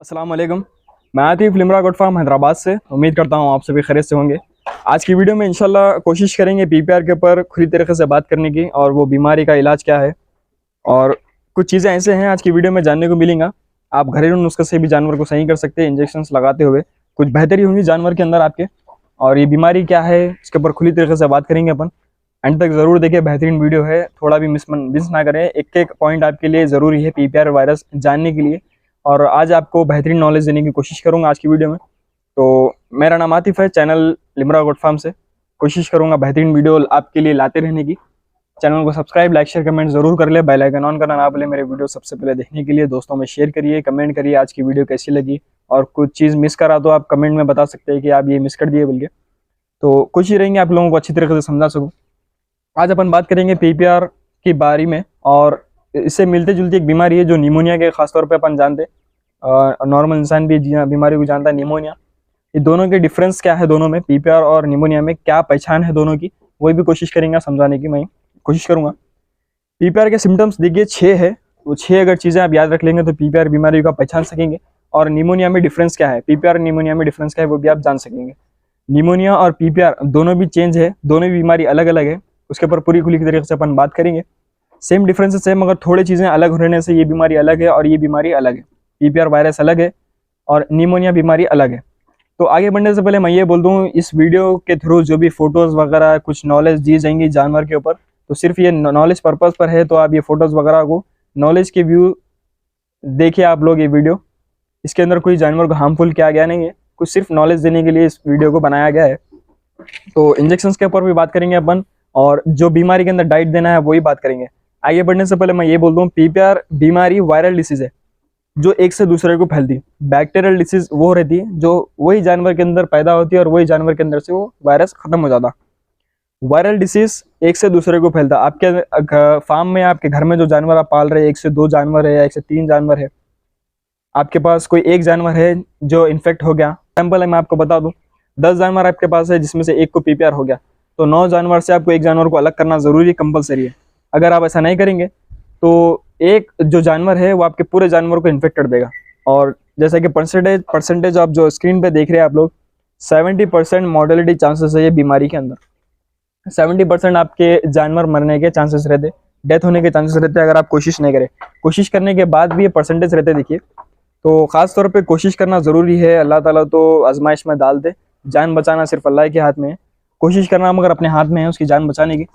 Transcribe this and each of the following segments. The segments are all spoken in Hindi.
अस्सलाम वालेकुम। मैं आतिफ लिमरा गोट फार्म हैदराबाद से। उम्मीद करता हूँ आप सभी खैरियत से होंगे। आज की वीडियो में इंशाल्लाह कोशिश करेंगे पीपीआर के ऊपर खुली तरीके से बात करने की और वो बीमारी का इलाज क्या है और कुछ चीज़ें ऐसे हैं आज की वीडियो में जानने को मिलेंगा। आप घरेलू नुस्खे से भी जानवर को सही कर सकते हैं इंजेक्शन लगाते हुए। कुछ बेहतरी होंगी जानवर के अंदर आपके, और ये बीमारी क्या है इसके ऊपर खुली तरीके से बात करेंगे अपन। एंड तक ज़रूर देखिए, बेहतरीन वीडियो है, थोड़ा भी मिस ना करें। एक एक पॉइंट आपके लिए ज़रूरी है पीपीआर वायरस जानने के लिए, और आज आपको बेहतरीन नॉलेज देने की कोशिश करूंगा आज की वीडियो में। तो मेरा नाम आतिफ है, चैनल लिमरा गोट फार्म से। कोशिश करूंगा बेहतरीन वीडियो आपके लिए लाते रहने की। चैनल को सब्सक्राइब, लाइक, शेयर, कमेंट जरूर कर ले। बेल आइकन ऑन करना ना भूलें मेरे वीडियो सबसे पहले देखने के लिए। दोस्तों में शेयर करिए, कमेंट करिए आज की वीडियो कैसी लगी, और कुछ चीज़ मिस करा तो आप कमेंट में बता सकते हैं कि आप ये मिस कर दिए बोल के। तो कोशिश रहेंगे आप लोगों को अच्छी तरीके से समझा सकूँ। आज अपन बात करेंगे पीपीआर की बारे में, और इससे मिलती जुलती एक बीमारी है जो निमोनिया के खासतौर पर अपन जानते हैं। नॉर्मल इंसान भी बीमारी को जानता है, निमोनिया। ये दोनों के डिफरेंस क्या है, दोनों में पीपीआर और निमोनिया में क्या पहचान है दोनों की, वही भी कोशिश करेंगे समझाने की मैं कोशिश करूंगा। पीपीआर के सिम्टम्स देखिए 6 है, वो 6 अगर चीज़ें आप याद रख लेंगे तो पीपीआर बीमारी का पहचान सकेंगे। और निमोनिया में डिफरेंस क्या है, पीपीआर और निमोनिया में डिफरेंस क्या है वो भी आप जान सकेंगे। निमोनिया और पीपीआर दोनों भी चेंज है, दोनों भी बीमारी अलग अलग है, उसके ऊपर पूरी खुली तरीके से अपन बात करेंगे। सेम डिफरेंसेस है मगर थोड़ी चीज़ें अलग होने से ये बीमारी अलग है और ये बीमारी अलग है। पीपीआर वायरस अलग है और निमोनिया बीमारी अलग है। तो आगे बढ़ने से पहले मैं ये बोल दूँ, इस वीडियो के थ्रू जो भी फोटोज़ वगैरह कुछ नॉलेज दी जाएंगी जानवर के ऊपर, तो सिर्फ ये नॉलेज पर्पज़ पर है। तो आप ये फ़ोटोज़ वगैरह को नॉलेज के व्यू देखिए आप लोग ये वीडियो, इसके अंदर कोई जानवर को हार्मफुल किया गया नहीं है, कुछ सिर्फ नॉलेज देने के लिए इस वीडियो को बनाया गया है। तो इंजेक्शंस के ऊपर भी बात करेंगे अपन, और जो बीमारी के अंदर डाइट देना है वही बात करेंगे। आगे बढ़ने से पहले मैं ये बोल दूँ, पीपीआर बीमारी वायरल डिसीज़ है जो एक से दूसरे को फैलती है। बैक्टीरियल डिसीज वो रहती है जो वही जानवर के अंदर पैदा होती है और वही जानवर के अंदर से वो वायरस खत्म हो जाता। वायरल डिसीज एक से दूसरे को फैलता। आपके फार्म में, आपके घर में जो जानवर आप पाल रहे हैं, 1 से 2 जानवर है या 1 से 3 जानवर है, आपके पास कोई एक जानवर है जो इन्फेक्ट हो गया, एग्जाम्पल है मैं आपको बता दूं, 10 जानवर आपके पास है जिसमें से एक को पीपीआर हो गया, तो 9 जानवर से आपको एक जानवर को अलग करना जरूरी कंपलसरी है। अगर आप ऐसा नहीं करेंगे तो एक जो जानवर है वो आपके पूरे जानवर को इन्फेक्ट कर देगा। और जैसा कि परसेंटेज आप जो स्क्रीन पे देख रहे हैं आप लोग, 70% मॉर्टेलिटी चांसेस है ये बीमारी के अंदर। 70% आपके जानवर मरने के चांसेस रहते, डेथ होने के चांसेस रहते अगर आप कोशिश नहीं करें। कोशिश करने के बाद भी ये परसेंटेज रहते देखिए। तो ख़ास तौर पे कोशिश करना ज़रूरी है। अल्लाह ताला तो आजमाइश में डाल दे, जान बचाना सिर्फ अल्लाह के हाथ में है। कोशिश करना मगर अपने हाथ में है उसकी जान बचाने की।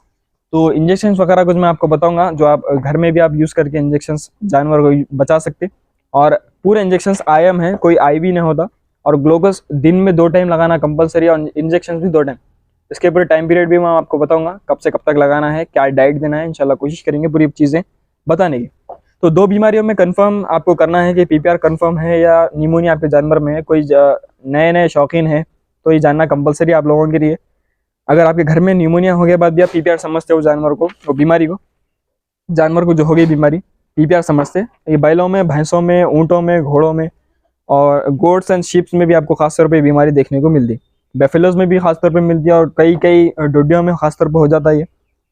तो इंजेक्शन वगैरह कुछ मैं आपको बताऊंगा जो आप घर में भी आप यूज़ करके इंजेक्शन जानवर को बचा सकते। और पूरे इंजेक्शंस आईएम है, कोई आईवी नहीं होता। और ग्लूकोज दिन में 2 टाइम लगाना कंपलसरी, और इंजेक्शन भी 2 टाइम। इसके पूरे टाइम पीरियड भी मैं आपको बताऊंगा कब से कब तक लगाना है, क्या डाइट देना है, इंशाल्लाह कोशिश करेंगे पूरी चीज़ें बताने की। तो 2 बीमारियों में कंफर्म आपको करना है कि पीपीआर कंफर्म है या निमोनिया आपके जानवर में है। कोई नए शौकीन है तो ये जानना कंपलसरी आप लोगों के लिए। अगर आपके घर में निमोनिया हो गया बाद भी आप पीपीआर समझते हो जानवर को, वो बीमारी को, जानवर को जो हो गई बीमारी पीपीआर समझते, ये बैलों में, भैंसों में, ऊँटों में, घोड़ों में और गोट्स एंड शिप्स में भी आपको खासतौर पे बीमारी देखने को मिलती है। बेफेलोज में भी खासतौर पे मिलती है, और कई डोडियों में खासतौर पे हो जाता है ये।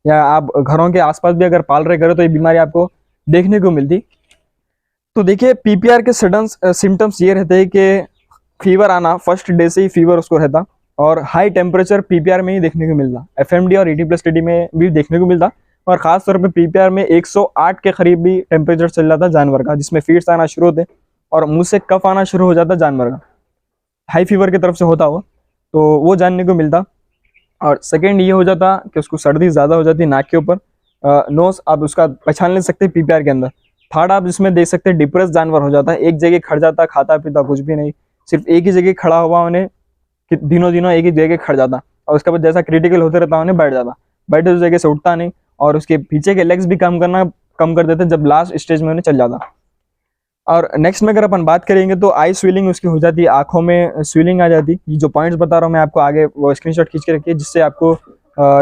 या आप घरों के आसपास भी अगर पाल रहे करो तो ये बीमारी आपको देखने को मिलती। तो देखिए, पीपीआर के सडन सिम्टम्स ये रहते हैं कि फीवर आना, फर्स्ट डे से ही फीवर उसको रहता, और हाई टेम्परेचर पीपीआर में ही देखने को मिलता। एफएमडी और ET+TD में भी देखने को मिलता, और खास तौर पे पीपीआर में 108 के करीब भी टेम्परेचर चल जाता जानवर का, जिसमें फीड्स आना शुरू होते और मुंह से कफ आना शुरू हो जाता जानवर का, हाई फीवर की तरफ से होता हुआ, तो वो जानने को मिलता। और सेकेंड ये हो जाता कि उसको सर्दी ज़्यादा हो जाती नाक के ऊपर, नोज आप उसका पहचान ले सकते पीपीआर के अंदर। थर्ड आप इसमें देख सकते हैं डिप्रेस जानवर हो जाता है, एक जगह खड़ जाता, खाता पीता कुछ भी नहीं, सिर्फ एक ही जगह खड़ा हुआ उन्हें कि दिनों एक ही जगह खड़ जाता, और उसके बाद जैसा क्रिटिकल होते रहता उन्हें बैठ जाता, बैठे उस जगह से उठता नहीं, और उसके पीछे के लेग्स भी कम कर देते जब लास्ट स्टेज में उन्हें चल जाता। और नेक्स्ट में अगर अपन बात करेंगे तो आई स्विलिंग उसकी हो जाती है, आंखों में स्विलिंग आ जाती। ये जो पॉइंट्स बता रहा हूँ मैं आपको, आगे वो स्क्रीनशॉट खींच के रखिए जिससे आपको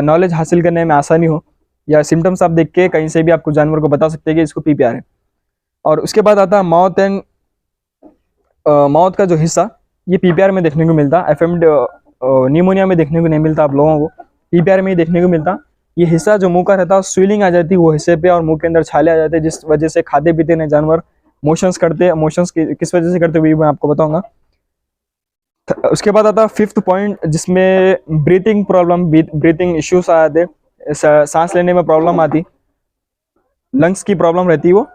नॉलेज हासिल करने में आसानी हो, या सिम्टम्स आप देख के कहीं से भी आपको जानवर को बता सकते हैं कि इसको पीपीआर है। और उसके बाद आता है माउथ का जो हिस्सा, ये पीपीआर में देखने को मिलता। एफएमडी निमोनिया में देखने को नहीं मिलता आप लोगों को, पीपीआर में ही देखने को मिलता। ये हिस्सा जो मुंह का रहता है स्विलिंग आ जाती है वो हिस्से पे, और मुंह के अंदर छाले आ जाते हैं, जिस वजह से खाते पीते नहीं जानवर मोशंस करते, मोशंस किस वजह से करते हुए मैं आपको बताऊंगा। उसके बाद आता है फिफ्थ पॉइंट, जिसमें ब्रीथिंग प्रॉब्लम, ब्रीथिंग इश्यूज आते, सांस लेने में प्रॉब्लम आती, लंग्स की प्रॉब्लम रहती है वो,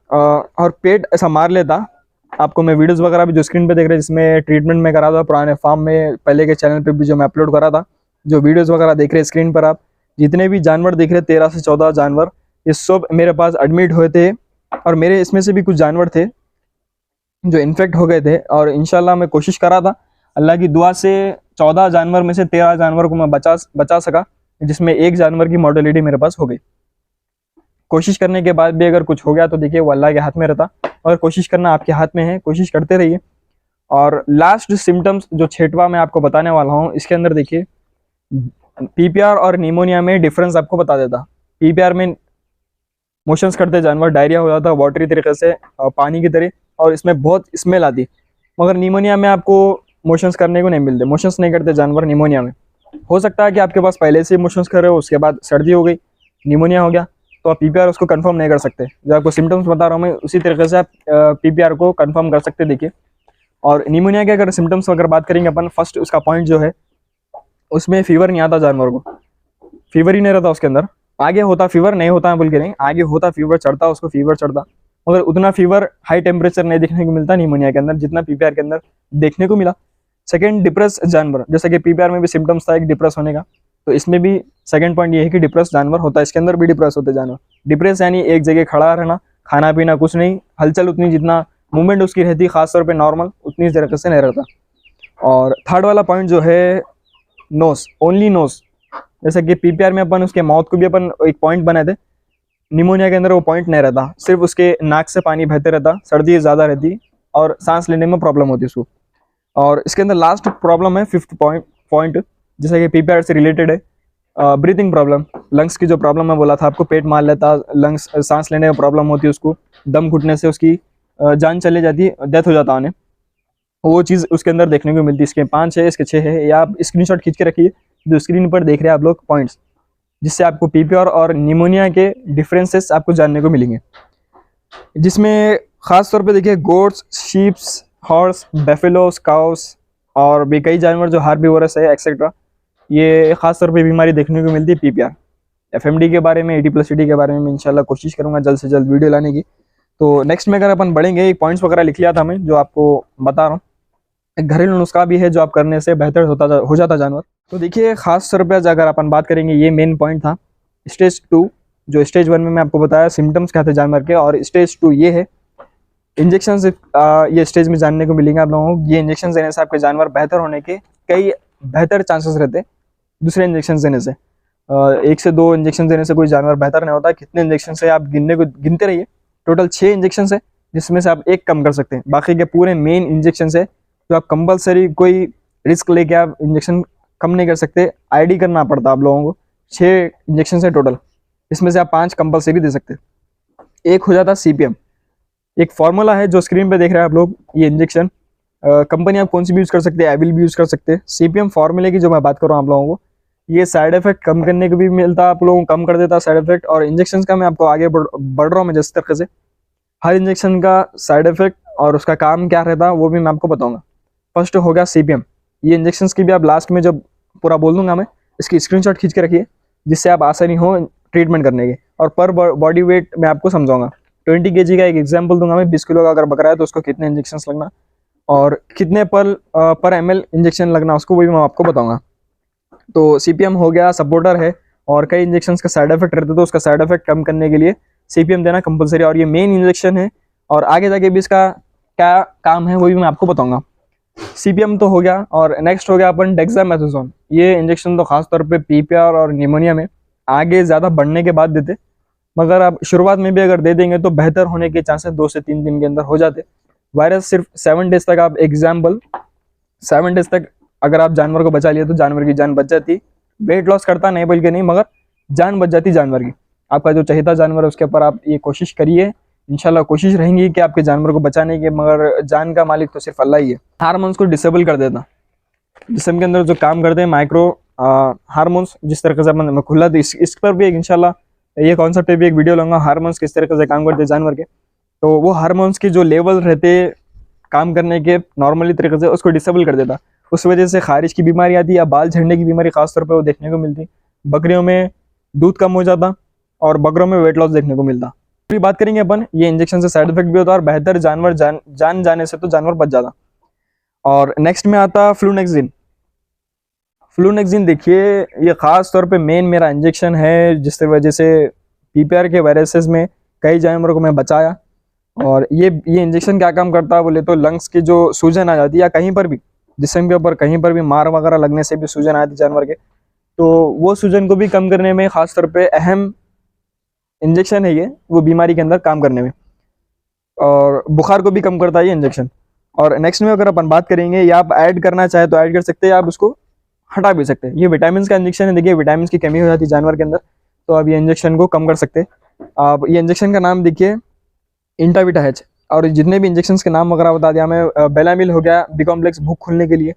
और पेट ऐसा मार लेता। आपको मैं वीडियोस वगैरह भी जो स्क्रीन पे देख रहे हैं, जिसमें ट्रीटमेंट में करा था पुराने फार्म में, पहले के चैनल पे भी जो मैं अपलोड करा था, जो वीडियोस वगैरह देख रहे हैं स्क्रीन पर आप, जितने भी जानवर देख रहे 13 से 14 जानवर, ये सब मेरे पास एडमिट हुए थे। और मेरे इसमें से भी कुछ जानवर थे जो इन्फेक्ट हो गए थे, और इंशाल्लाह मैं कोशिश करा था, अल्लाह की दुआ से 14 जानवर में से 13 जानवर को मैं बचा सका, जिसमें एक जानवर की मॉर्टेलिटी मेरे पास हो गई। कोशिश करने के बाद भी अगर कुछ हो गया तो देखिए वो अल्लाह के हाथ में रहता, और कोशिश करना आपके हाथ में है, कोशिश करते रहिए। और लास्ट सिम्टम्स जो छठवां मैं आपको बताने वाला हूँ, इसके अंदर देखिए पीपीआर और निमोनिया में डिफरेंस आपको बता देता। पीपीआर में मोशंस करते जानवर, डायरिया हो जाता वाटरी तरीके से, पानी की तरह, और इसमें बहुत स्मेल आती। मगर निमोनिया में आपको मोशंस करने को नहीं मिलते, मोशंस नहीं करते जानवर निमोनिया में। हो सकता है कि आपके पास पहले से मोशंस कर रहे हो, उसके बाद सर्दी हो गई, निमोनिया हो गया, तो आप पीपीआर उसको कंफर्म नहीं कर सकते। जो आपको सिम्टम्स बता रहा हूँ मैं, उसी तरीके से आप पीपीआर को कंफर्म कर सकते। देखिए, और निमोनिया के अगर सिम्टम्स अगर बात करेंगे अपन, फर्स्ट उसका पॉइंट जो है, उसमें फीवर नहीं आता जानवर को, फीवर ही नहीं रहता उसके अंदर। आगे होता फीवर, नहीं होता है बोल के नहीं, आगे होता फीवर, चढ़ता उसको फीवर चढ़ता, मगर उतना फीवर हाई टेम्परेचर नहीं देखने को मिलता निमोनिया के अंदर जितना पीपीआर के अंदर देखने को मिला। सेकंड, डिप्रेस जानवर, जैसे कि पीपीआर में भी सिम्टम्स था एक डिप्रेस होने का, तो इसमें भी सेकंड पॉइंट ये है कि डिप्रेस जानवर होता है, इसके अंदर भी डिप्रेस होते जानवर। डिप्रेस यानी एक जगह खड़ा रहना, खाना पीना कुछ नहीं, हलचल उतनी, जितना मूवमेंट उसकी रहती खासतौर पे नॉर्मल, उतनी तरीके से नहीं रहता। और थर्ड वाला पॉइंट जो है नोज, ओनली नोज, जैसे कि पीपीआर में अपन उसके माउथ को भी अपन एक पॉइंट बनाए थे, निमोनिया के अंदर वो पॉइंट नहीं रहता, सिर्फ उसके नाक से पानी बहते रहता, सर्दी ज़्यादा रहती और सांस लेने में प्रॉब्लम होती उसको। और इसके अंदर लास्ट प्रॉब्लम है फिफ्थ पॉइंट, जैसे कि पीपीआर से रिलेटेड है, ब्रीथिंग प्रॉब्लम, लंग्स की जो प्रॉब्लम मैं बोला था आपको, पेट मार लेता, लंग्स, सांस लेने में प्रॉब्लम होती है उसको, दम घुटने से उसकी जान चली जाती, डेथ हो जाता उन्हें, वो चीज़ उसके अंदर देखने को मिलती है। इसके 5 है, इसके 6 है, या आप स्क्रीनशॉट खींच के रखिए जो स्क्रीन पर देख रहे हैं आप लोग पॉइंट्स, जिससे आपको पीपीआर और निमोनिया के डिफरेंसेस आपको जानने को मिलेंगे। जिसमें खास तौर पे देखिए गोट्स, शीप्स, हॉर्स, बेफेलोस, काउस, और भी कई जानवर जो हार्बीवोरस है एक्सेट्रा, ये खास तौर पे बीमारी देखने को मिलती है पीपीआर। एफएमडी के बारे में, 80+80 के बारे में मैं इंशाल्लाह कोशिश करूंगा जल्द से जल्द वीडियो लाने की। तो नेक्स्ट में अगर अपन बढ़ेंगे, एक पॉइंट्स वगैरह लिख लिया था मैं जो आपको बता रहा हूँ। एक घरेलू नुस्खा भी है जो आप करने से बेहतर हो जाता जानवर। तो देखिए खास तौर पर अगर अपन बात करेंगे, ये मेन पॉइंट था। स्टेज 2, जो स्टेज 1 में मैं आपको बताया सिम्टम्स क्या थे जानवर के, और स्टेज 2 ये है इंजेक्शन। ये स्टेज में जानने को मिलेंगे आप लोगों को, ये इंजेक्शन देने से आपके जानवर बेहतर होने के कई बेहतर चांसेस रहते दूसरे इंजेक्शन देने से। 1 से 2 इंजेक्शन देने से कोई जानवर बेहतर नहीं होता। कितने इंजेक्शन है आप गिनते रहिए, टोटल 6 इंजेक्शन है, जिसमें से आप एक कम कर सकते हैं, बाकी के पूरे मेन इंजेक्शन है तो आप कंपलसरी कोई रिस्क लेके आप इंजेक्शन कम नहीं कर सकते, आईडी करना पड़ता आप लोगों को। 6 इंजेक्शन है टोटल, इसमें से आप 5 कंपलसरी दे सकते हैं। एक हो जाता सीपीएम, एक फार्मूला है जो स्क्रीन पे देख रहे हैं आप लोग, ये इंजेक्शन कंपनी आप कौन सी भी यूज़ कर सकते हैं, एविल भी यूज़ कर सकते हैं। सीपीएम फार्मूले की जो मैं बात कर रहा हूँ आप लोगों को, ये साइड इफेक्ट कम करने को भी मिलता है, आप लोगों को कम कर देता साइड इफेक्ट। और इंजेक्शन का मैं आपको आगे बढ़ रहा हूँ मैं जिस तरीके से, हर इंजेक्शन का साइड इफेक्ट और उसका काम क्या रहता है वो भी मैं आपको बताऊंगा। फर्स्ट हो गया सीपीएम, ये इंजेक्शन की भी आप लास्ट में जब पूरा बोल दूंगा मैं, इसकी स्क्रीनशॉट खींच के रखिए जिससे आप आसानी हो ट्रीटमेंट करने की। और पर बॉडी वेट मैं आपको समझाऊंगा। 20 kg का एक एग्जाम्पल दूंगा मैं, 20 किलो का अगर बकरा है तो उसको कितने इंजेक्शन लगना और कितने पर ml इंजेक्शन लगना, उसको भी मैं आपको बताऊंगा। तो सीपीएम हो गया, सपोर्टर है, और कई इंजेक्शन का साइड इफेक्ट रहते तो उसका साइड इफेक्ट कम करने के लिए सीपीएम देना कंपलसरी, और ये मेन इंजेक्शन है। और आगे जाके भी इसका क्या काम है वो भी मैं आपको बताऊंगा। सीपीएम तो हो गया, और नेक्स्ट हो गया अपन डेक्सामेथासोन। ये इंजेक्शन तो खास तौर पे पीपीआर और निमोनिया में आगे ज़्यादा बढ़ने के बाद देते, मगर आप शुरुआत में भी अगर दे देंगे तो बेहतर होने के चांसेस 2 से 3 दिन के अंदर हो जाते। वायरस सिर्फ 7 डेज तक, आप 7 डेज तक अगर आप जानवर को बचा लिया तो जानवर की जान बच जाती। वेट लॉस करता नहीं बोल के नहीं, मगर जान बच जाती जानवर की। आपका जो चहेता जानवर है उसके ऊपर आप ये कोशिश करिए, इंशाल्लाह कोशिश रहेंगी कि आपके जानवर को बचाने की, मगर जान का मालिक तो सिर्फ अल्लाह ही है। हार्मोन्स को डिसेबल कर देता, जिस्म के अंदर जो काम करते हैं माइक्रो हार्मोन्स, जिस तरह से मैं खुला इस पर भी एक इंशाल्लाह ये कॉन्सेप्ट पे भी एक वीडियो लूंगा, हार्मोन्स किस तरह से काम करते हैं जानवर के। तो वो हार्मोन्स के जो लेवल रहते काम करने के नॉर्मली तरीके से उसको डिसेबल कर देता। उस वजह से खारिज की बीमारी आती या बाल झड़ने की बीमारी खासतौर पर वो देखने को मिलती। बकरियों में दूध कम हो जाता और बकरों में वेट लॉस देखने को मिलता। फिर बात करेंगे अपन, ये इंजेक्शन से साइड इफेक्ट भी होता है और बेहतर जानवर जान जाने से तो जानवर बच जाता। और नेक्स्ट में आता फ्लूनेक्सिन। फ्लूनेक्सिन देखिए, ये खास तौर पे मेन मेरा इंजेक्शन है जिसकी वजह से पीपीआर के वायरसेस में कई जानवरों को मैं बचाया। और ये इंजेक्शन क्या काम करता है बोले तो लंग्स की जो सूजन आ जाती है या कहीं पर भी जिस्म के ऊपर कहीं पर भी मार वगैरह लगने से भी सूजन आती है जानवर के, तो वो सूजन को भी कम करने में खास तौर पे अहम इंजेक्शन है ये, वो बीमारी के अंदर काम करने में। और बुखार को भी कम करता है ये इंजेक्शन। और नेक्स्ट में अगर अपन बात करेंगे, या आप ऐड करना चाहे तो ऐड कर सकते हैं, आप उसको हटा भी सकते हैं। ये विटामिन का इंजेक्शन है। देखिए विटामिन की कमी हो जाती है जानवर के अंदर, तो आप ये इंजेक्शन को कम कर सकते हैं। आप ये इंजेक्शन का नाम देखिए इंटाविटा एच। और जितने भी इंजेक्शन के नाम वगैरह बता दिया मैं, बेलामिल हो गया बी कॉम्प्लेक्स भूख खुलने के लिए।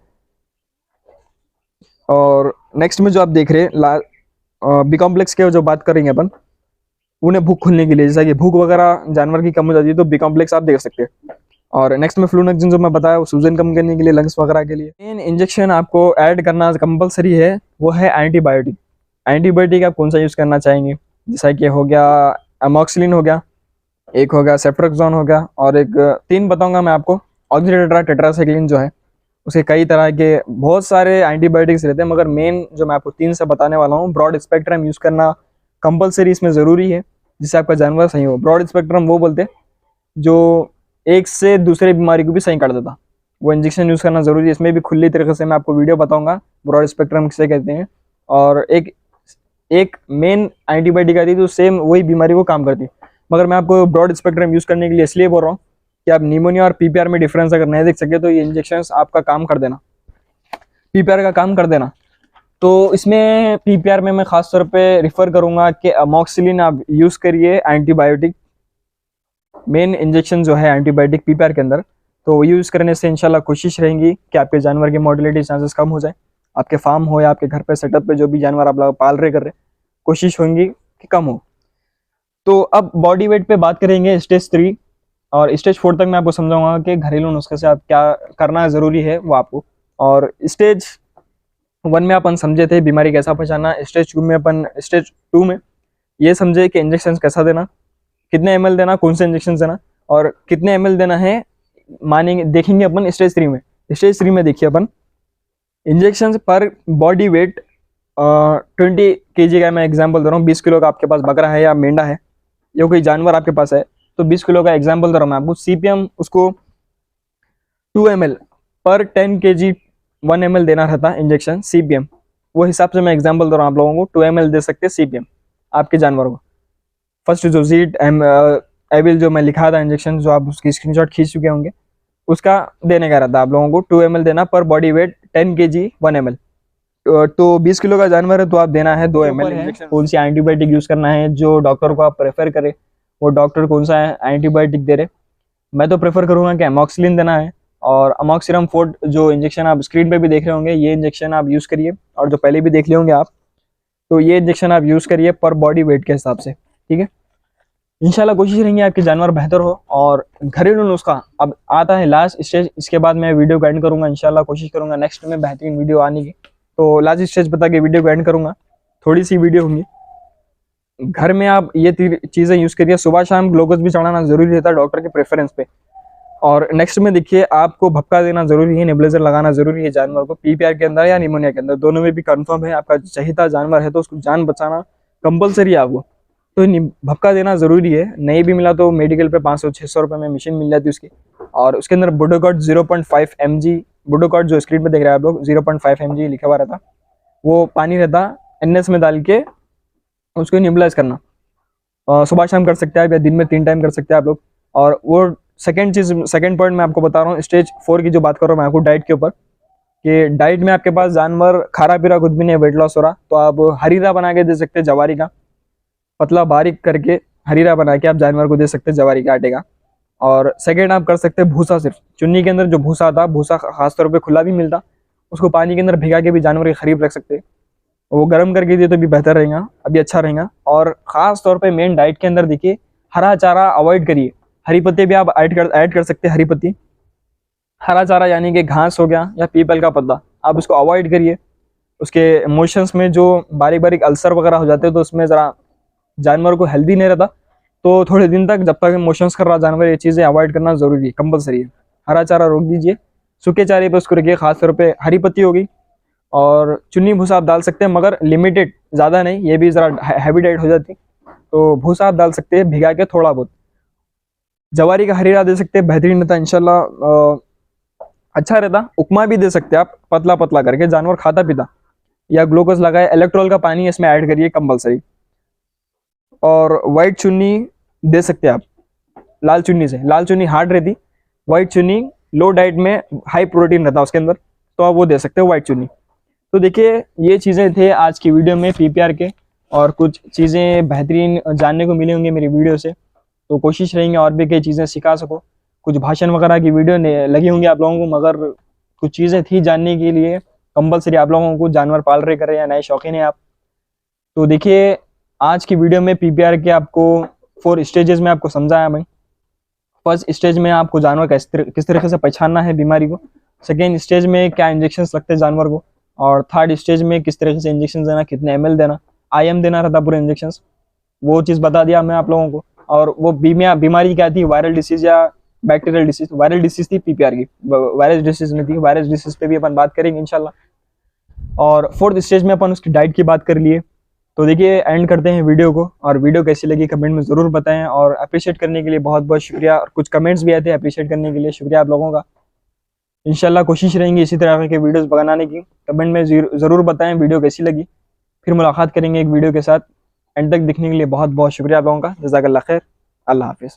और नेक्स्ट में जो आप देख रहे हैं बी कॉम्प्लेक्स के जो बात करेंगे अपन, उन्हें भूख खुलने के लिए, जैसा कि भूख वगैरह जानवर की कम हो जाती है तो बी कॉम्प्लेक्स आप देख सकते हैं। और नेक्स्ट में फ्लूनेक्सिन जो मैं बताया वो सूजन कम करने के लिए, लंग्स वगैरह के लिए। मेन इंजेक्शन आपको ऐड करना कंपलसरी है, वो है एंटीबायोटिक। एंटीबायोटिक आप कौन सा यूज़ करना चाहेंगे, जैसा कि हो गया अमोक्सिलिन हो गया, एक हो गया सेफ्ट्रोक्सोन हो गया, और एक 3 बताऊंगा मैं आपको, ऑक्सीटेट्रा टेट्रासाइक्लिन जो है। उसके कई तरह के बहुत सारे एंटीबायोटिक्स रहते हैं, मगर मेन जो मैं आपको 3 से बताने वाला हूँ, ब्रॉड स्पेक्ट्रम यूज़ करना कंपलसरी इसमें ज़रूरी है, जिससे आपका जानवर सही हो। ब्रॉड स्पेक्ट्रम वो बोलते हैं जो एक से दूसरे बीमारी को भी सही कर देता, वो इंजेक्शन यूज़ करना ज़रूरी है। इसमें भी खुली तरीके से मैं आपको वीडियो बताऊंगा ब्रॉड स्पेक्ट्रम किसे कहते हैं। और एक मेन एंटीबायोटिक आती है तो सेम वही बीमारी को काम करती है, मगर मैं आपको ब्रॉड स्पेक्ट्रम यूज़ करने के लिए इसलिए बोल रहा हूँ कि आप निमोनिया और पीपीआर में डिफरेंस अगर नहीं देख सके तो ये इंजेक्शन आपका काम कर देना, पीपीआर का काम कर देना। तो इसमें पीपीआर में मैं खास तौर पे रिफर करूंगा कि अमोक्सिलिन आप यूज़ करिए, एंटीबायोटिक मेन इंजेक्शन जो है एंटीबायोटिक पीपीआर के अंदर, तो यूज़ करने से इंशाल्लाह कोशिश रहेंगी कि आपके जानवर की मोर्टेलिटी चांसेस कम हो जाए। आपके फार्म हो या आपके घर पे सेटअप पे जो भी जानवर आप लोग पाल रहे कर रहे, कोशिश होंगी कि कम हो। तो अब बॉडी वेट पे बात करेंगे स्टेज 3 और स्टेज 4 तक मैं आपको समझाऊंगा कि घरेलू नुस्खे से आप क्या करना ज़रूरी है वो आपको। और स्टेज 1 में अपन समझे थे बीमारी कैसा पहचानना, स्टेज 2 में ये समझे कि इंजेक्शन कैसा देना, कितने ml देना, कौन से इंजेक्शन देना और कितने ml देना है, मानेंगे देखेंगे अपन स्टेज 3 में। स्टेज 3 में देखिए अपन इंजेक्शन पर बॉडी वेट 20 kg का मैं एग्जांपल दे रहा हूँ। 20 किलो का आपके पास बकरा है या मेंढा है या कोई जानवर आपके पास है, तो 20 किलो का एग्जांपल दे रहा हूँ मैं आपको। CPM उसको 2 ml पर 10 kg 1 ml देना रहता इंजेक्शन CPM, वो हिसाब से मैं एग्जांपल दे रहा हूँ आप लोगों को। 2 ml दे सकते हैं CPM आपके जानवर को। फर्स्ट जो जीट एविल जो मैं लिखा था इंजेक्शन, जो आप उसकी स्क्रीनशॉट खींच चुके होंगे, उसका देने का रहता है आप लोगों को 2 ml देना पर बॉडी वेट 10 kg 1 ml। तो 20 किलो का जानवर है तो आप देना है 2 ml इंजेक्शन। कौन सी एंटीबायोटिक यूज़ करना है जो डॉक्टर को आप प्रेफर करें, वो डॉक्टर कौन सा एंटीबायोटिक दे रहे, मैं तो प्रेफर करूँगा कि अमोक्सिलिन देना है। और अमोक्सिलम 4 जो इंजेक्शन आप स्क्रीन पे भी देख रहे होंगे, ये इंजेक्शन आप यूज़ करिए, और जो पहले भी देख लिए होंगे आप, तो ये इंजेक्शन आप यूज़ करिए पर बॉडी वेट के हिसाब से, ठीक है। इंशाल्लाह कोशिश रहेंगे आपके जानवर बेहतर हो। और घरेलू नुस्खा अब आता है लास्ट स्टेज, इसके बाद मैं वीडियो को एंड करूँगा। इंशाल्लाह कोशिश करूँगा नेक्स्ट में बेहतरीन वीडियो आने की, तो लास्ट स्टेज बता के वीडियो को एंड करूँगा। थोड़ी सी वीडियो होंगी। घर में आप ये चीज़ें यूज़ करिए। सुबह शाम ग्लूकोज भी चढ़ाना ज़रूरी रहता है डॉक्टर के प्रेफरेंस पे। और नेक्स्ट में देखिए आपको भपका देना ज़रूरी है, नेबुलाइजर लगाना ज़रूरी है जानवर को, पीपीआर के अंदर या निमोनिया के अंदर, दोनों में भी कंफर्म है। आपका चहेता जानवर है तो उसको जान बचाना कंपलसरी है आपको, तो भपका देना ज़रूरी है। नहीं भी मिला तो मेडिकल पे 500-600 रुपये में मशीन मिल जाती है उसकी। और उसके अंदर बुडोकॉट 0.5 mg, बुडोकॉट जो स्क्रीन पे देख रहे हैं आप लोग 0.5 mg लिखा हुआ रहता, वो पानी रहता NS में डाल के उसको नेबुलाइज करना। सुबह शाम कर सकते हैं आप या दिन में 3 टाइम कर सकते हैं आप लोग। और वो सेकंड पॉइंट मैं आपको बता रहा हूँ स्टेज 4 की जो बात कर रहा हूँ मैं आपको डाइट के ऊपर, कि डाइट में आपके पास जानवर खारा पीरा कुछ भी नहीं, वेट लॉस हो रहा, तो आप हरीरा बना के दे सकते हैं, जवारी का पतला बारीक करके हरीरा बना के आप जानवर को दे सकते हैं, जवारी के आटे का। और सेकेंड आप कर सकते हैं भूसा, सिर्फ चुन्नी के अंदर जो भूसा आता, भूसा खासतौर पर खुला भी मिलता, उसको पानी के अंदर भिगा के भी जानवर के करीब रख सकते हैं, वो गर्म करके दिए तो भी बेहतर रहेगा, अभी अच्छा रहेगा। और ख़ास तौर पे मेन डाइट के अंदर देखिए हरा चारा अवॉइड करिए। हरी पत्ती भी आप ऐड कर सकते हैं। हरी पत्ती, हरा चारा यानी कि घास हो गया या पीपल का पत्ता, आप उसको अवॉइड करिए। उसके मोशंस में जो बारीक बारीक अल्सर वगैरह हो जाते हैं तो उसमें ज़रा जानवर को हेल्दी नहीं रहता। तो थोड़े दिन तक जब तक मोशंस कर रहा जानवर, ये चीज़ें अवॉइड करना ज़रूरी है, कंपलसरी है। हरा चारा रोक दीजिए, सूखे चारे पे उसको रखिए। खासतौर पे हरी पत्ती होगी और चुन्नी भूसा आप डाल सकते हैं, मगर लिमिटेड, ज़्यादा नहीं, ये भी ज़रा हैवी डाइट हो जाती। तो भूसा आप डाल सकते हैं भिगा के थोड़ा बहुत। जवारी का हरीरा दे सकते हैं, बेहतरीन रहता है इंशाल्लाह, अच्छा रहता। उपमा भी दे सकते हैं आप, पतला पतला करके, जानवर खाता पीता। या ग्लूकोज लगाए, इलेक्ट्रोल का पानी इसमें ऐड करिए कंपलसरी। और वाइट चुन्नी दे सकते हैं आप, लाल चुन्नी से। लाल चुन्नी हार्ड रहती, वाइट चुन्नी लो डाइट में हाई प्रोटीन रहता उसके अंदर, तो आप वो दे सकते हो वाइट चुन्नी। तो देखिए ये चीज़ें थे आज की वीडियो में पीपीआर के, और कुछ चीज़ें बेहतरीन जानने को मिली होंगी मेरी वीडियो से। तो कोशिश रहेंगे और भी कई चीज़ें सिखा सको। कुछ भाषण वगैरह की वीडियो लगी होंगी आप लोगों को, मगर कुछ चीज़ें थी जानने के लिए कंपलसरी आप लोगों को, जानवर पाल रहे कर रहे हैं या नए शौकीन हैं आप। तो देखिए आज की वीडियो में पीपीआर के आपको 4 स्टेजेस में आपको समझाया मैं। फर्स्ट स्टेज में आपको जानवर का किस तरीके से पहचानना है बीमारी को, सेकेंड स्टेज में क्या इंजेक्शन लगते हैं जानवर को, और थर्ड स्टेज में किस तरीके से इंजेक्शन देना, कितने ml देना, IM देना रहता पूरे इंजेक्शन, वो चीज़ बता दिया मैं आप लोगों को। और वो बीमारी क्या थी, वायरल डिसीज या बैक्टीरियल डिसीज। वायरल डिसीज थी पीपीआर की, वायरस डिसीज नहीं थी। वायरस डिसीज पे भी अपन बात करेंगे इंशाल्लाह। और फोर्थ स्टेज में अपन उसकी डाइट की बात कर लिए। तो देखिए एंड करते हैं वीडियो को, और वीडियो कैसी लगी कमेंट में ज़रूर बताएं। और अप्रिशिएट करने के लिए बहुत बहुत शुक्रिया, और कुछ कमेंट्स भी आए थे अप्रिशिएट करने के लिए, शुक्रिया आप लोगों का। इंशाल्लाह कोशिश रहेंगी इसी तरह के वीडियोस बनाने की। कमेंट में ज़रूर बताएं वीडियो कैसी लगी। फिर मुलाकात करेंगे एक वीडियो के साथ। एंड तक देखने के लिए बहुत बहुत शुक्रिया आप लोगों का। जज़ाकल्लाह खैर, अल्लाह हाफिज़।